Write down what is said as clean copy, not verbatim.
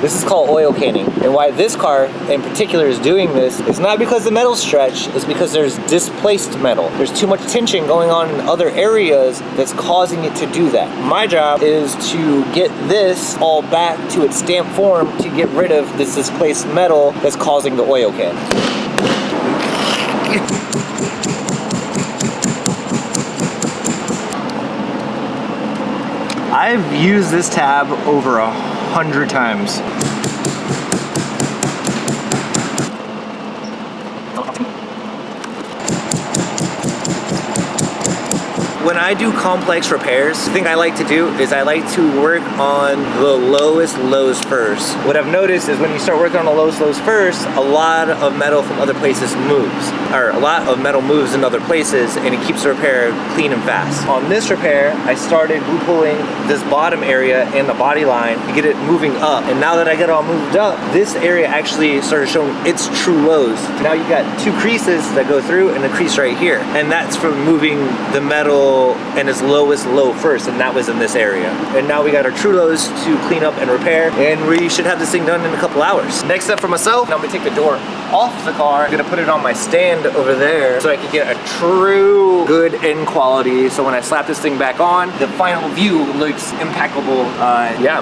This is called oil canning. And why this car in particular is doing this is not because the metal's stretched, it's because there's displaced metal. There's too much tension going on in other areas that's causing it to do that. My job is to get this all back to its stamped form to get rid of this displaced metal that's causing the oil can. I've used this tab over 100 times. When I do complex repairs, the thing I like to do is I like to work on the lowest lows first. What I've noticed is when you start working on the lowest lows first, a lot of metal from other places moves. Or a lot of metal moves in other places and it keeps the repair clean and fast. On this repair, I started glue pulling this bottom area and the body line to get it moving up. And now that I got it all moved up, this area actually started showing its true lows. Now you got two creases that go through and a crease right here. And that's from moving the metal and its lowest low first, and that was in this area. And now we got our true lows to clean up and repair, and we should have this thing done in a couple hours. Next up for myself, I'm gonna take the door off the car. I'm gonna put it on my stand over there so I can get a true good end quality. So when I slap this thing back on, the final view looks impeccable. Yeah.